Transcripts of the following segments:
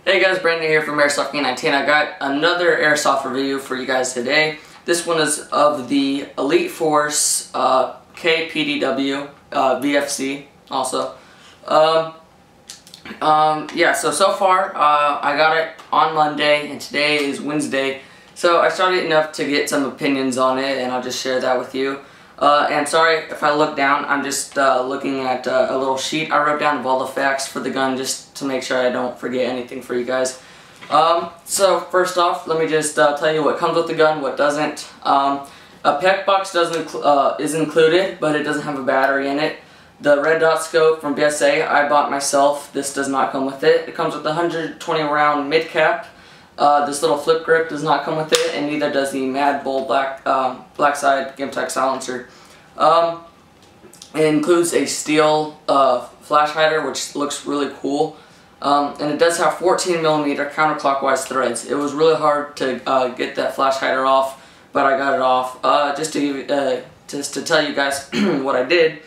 Hey guys, Brandon here from Airsoft K-19. I got another Airsoft review for you guys today. This one is of the Elite Force K-PDW VFC also. Yeah, so far I got it on Monday and today is Wednesday. So I started enough to get some opinions on it and I'll just share that with you. And sorry if I look down, I'm just looking at a little sheet I wrote down of all the facts for the gun just to make sure I don't forget anything for you guys. So first off, let me just tell you what comes with the gun, what doesn't. A PEC box is included, but it doesn't have a battery in it. The red dot scope from BSA I bought myself. This does not come with it. It comes with the 120 round mid cap. This little flip grip does not come with it, and neither does the Mad Bull black side Gimtech silencer. It includes a steel flash hider, which looks really cool, and it does have 14mm counterclockwise threads. It was really hard to get that flash hider off, but I got it off. Just to tell you guys what I did,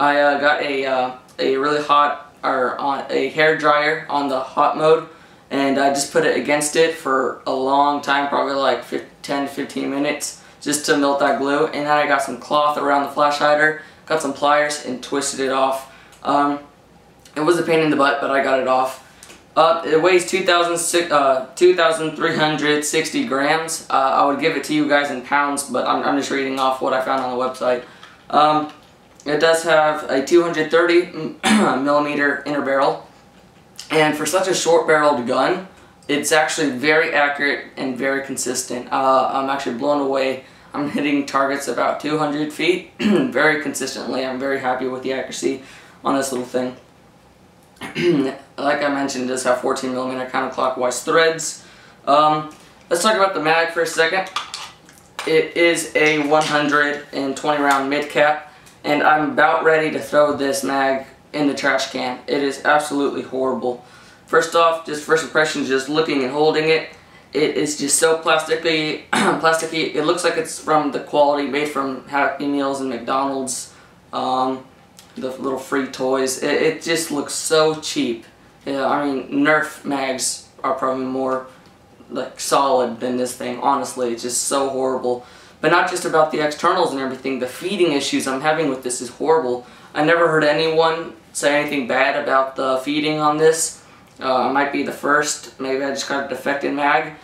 I got a really hot a hair dryer on the hot mode. And I just put it against it for a long time, probably like 10 to 15 minutes, just to melt that glue. And then I got some cloth around the flash hider, got some pliers, and twisted it off. It was a pain in the butt, but I got it off. It weighs 2,360 grams. I would give it to you guys in pounds, but I'm just reading off what I found on the website. It does have a 230mm inner barrel. And for such a short-barreled gun, it's actually very accurate and very consistent. I'm actually blown away. I'm hitting targets about 200 feet very consistently. I'm very happy with the accuracy on this little thing. Like I mentioned, it does have 14mm counterclockwise threads. Let's talk about the mag for a second. It is a 120 round mid cap, and I'm about ready to throw this mag in the trash can. It is absolutely horrible. First off, just first impressions, just looking and holding it, it is just so plasticky. It looks like it's from the quality made from Happy Meals and McDonald's, the little free toys. It just looks so cheap. Yeah, I mean, Nerf mags are probably more like solid than this thing. Honestly, it's just so horrible. But not just about the externals and everything, the feeding issues I'm having with this is horrible. I never heard anyone say anything bad about the feeding on this. I might be the first. Maybe I just got a defective mag.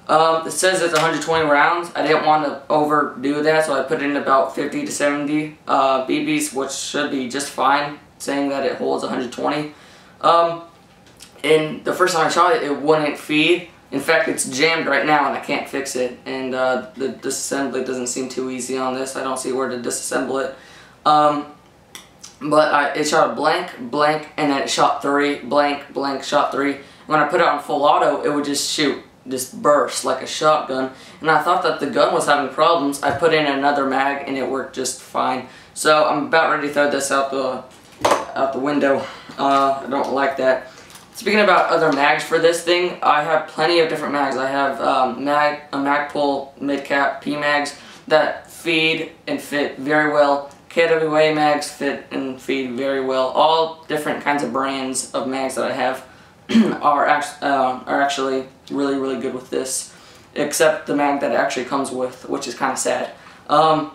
It says it's 120 rounds. I didn't want to overdo that, so I put in about 50 to 70 BBs, which should be just fine, saying that it holds 120. And the first time I shot it, it wouldn't feed. In fact, it's jammed right now and I can't fix it. And the disassembly doesn't seem too easy on this. I don't see where to disassemble it. But it shot a blank, blank, and then it shot 3, blank, blank, shot 3. When I put it on full auto, it would just shoot, just burst like a shotgun. And I thought that the gun was having problems. I put in another mag and it worked just fine. So I'm about ready to throw this out the window. I don't like that. Speaking about other mags for this thing, I have plenty of different mags. I have a Magpul mid-cap P-mags that feed and fit very well. KWA mags fit and feed very well. All different kinds of brands of mags that I have are actually really, really good with this, except the mag that it actually comes with, which is kind of sad. So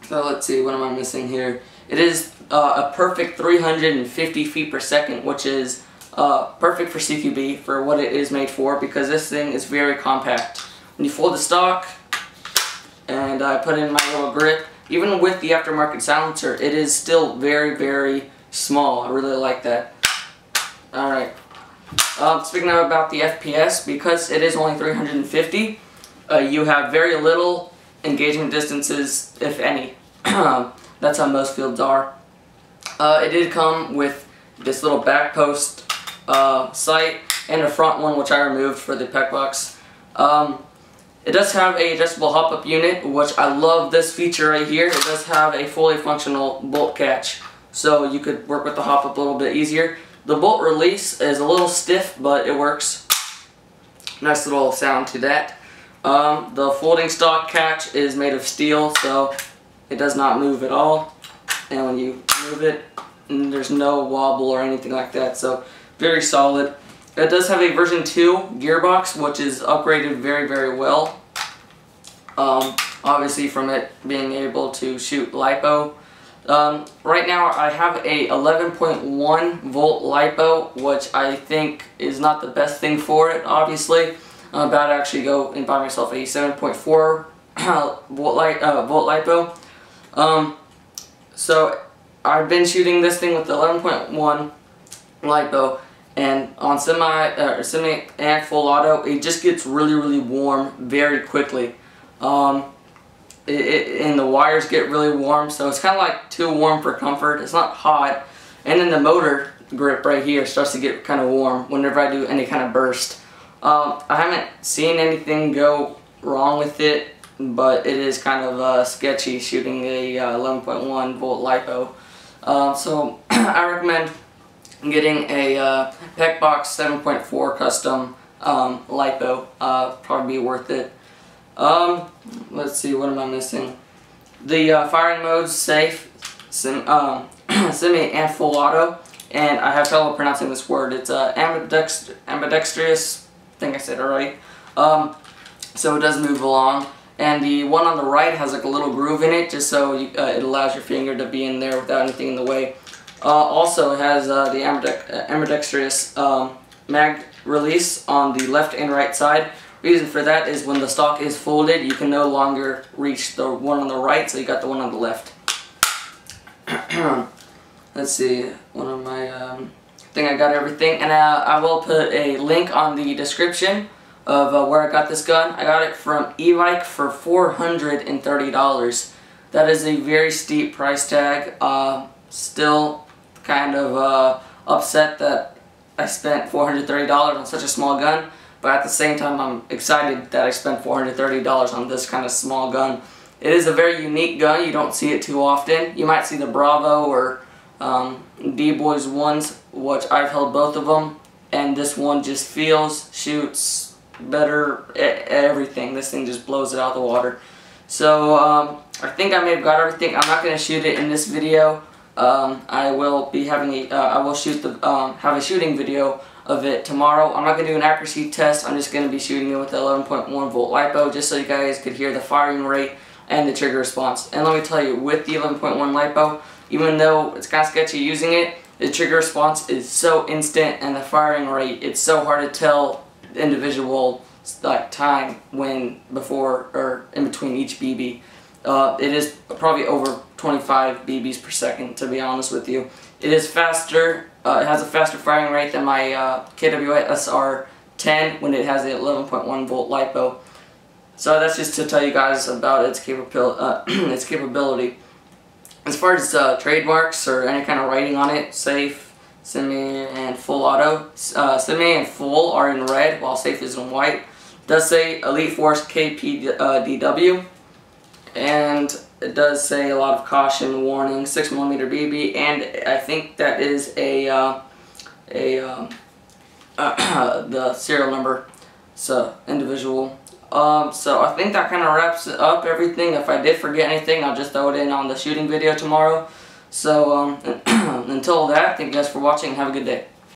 let's see, what am I missing here? It is a perfect 350 feet per second, which is perfect for CQB for what it is made for, because this thing is very compact. When you fold the stock and I put in my little grip, even with the aftermarket silencer, it is still very, very small. I really like that. Alright. Speaking about the FPS, because it is only 350, you have very little engagement distances, if any. That's how most fields are. It did come with this little back post sight and a front one, which I removed for the PEC box. It does have a adjustable hop-up unit, which I love this feature right here. It does have a fully functional bolt catch, so you could work with the hop-up a little bit easier. The bolt release is a little stiff, but it works. Nice little sound to that. The folding stock catch is made of steel, so it does not move at all. And when you move it, there's no wobble or anything like that, so very solid. It does have a version 2 gearbox, which is upgraded very, very well. Obviously from it being able to shoot LiPo. Right now I have a 11.1 volt LiPo, which I think is not the best thing for it, obviously. I'm about to actually go and buy myself a 7.4 volt LiPo. So I've been shooting this thing with the 11.1 LiPo, and on semi and full auto, it just gets really, really warm very quickly. And the wires get really warm, so it's kind of like too warm for comfort. It's not hot, and then the motor grip right here starts to get kind of warm whenever I do any kind of burst. I haven't seen anything go wrong with it, but it is kind of sketchy shooting a 11.1 volt LiPo. So I recommend getting a PECBOX 7.4 custom LiPo. Probably be worth it. Let's see, what am I missing? The firing modes, safe, semi and full auto, and I have trouble pronouncing this word. It's ambidextrous. I think I said it right. So it does move along, and the one on the right has like a little groove in it, just so it allows your finger to be in there without anything in the way. Also, it has the ambidextrous mag release on the left and right side. Reason for that is when the stock is folded, you can no longer reach the one on the right, so you got the one on the left. Let's see, one of my, I think I got everything, and I will put a link on the description of where I got this gun. I got it from e-bike for $430. That is a very steep price tag. Still kind of upset that I spent $430 on such a small gun, but at the same time I'm excited that I spent $430 on this kind of small gun. It is a very unique gun. You don't see it too often. You might see the Bravo or D-Boys ones, which I've held both of them, and this one just feels, shoots better, everything. This thing just blows it out of the water. So I think I may have got everything. I'm not going to shoot it in this video. I will be having a, I will shoot the, have a shooting video of it tomorrow. I'm not going to do an accuracy test. I'm just going to be shooting it with the 11.1 volt LiPo, just so you guys could hear the firing rate and the trigger response. And let me tell you, with the 11.1 LiPo, even though it's kind of sketchy using it, the trigger response is so instant, and the firing rate, it's so hard to tell individual like time when before or in between each BB. It is probably over 25 BBs per second, to be honest with you. It is faster. It has a faster firing rate than my KWSR 10 when it has the 11.1 volt LiPo. So that's just to tell you guys about its capability. As far as trademarks or any kind of writing on it, safe, semi, and full auto. Semi and full are in red, while safe is in white. It does say Elite Force K-PDW, and it does say a lot of caution, warning, 6mm BB, and I think that is the serial number, so individual. So I think that kind of wraps up everything. If I did forget anything, I'll just throw it in on the shooting video tomorrow. So until that, thank you guys for watching and have a good day.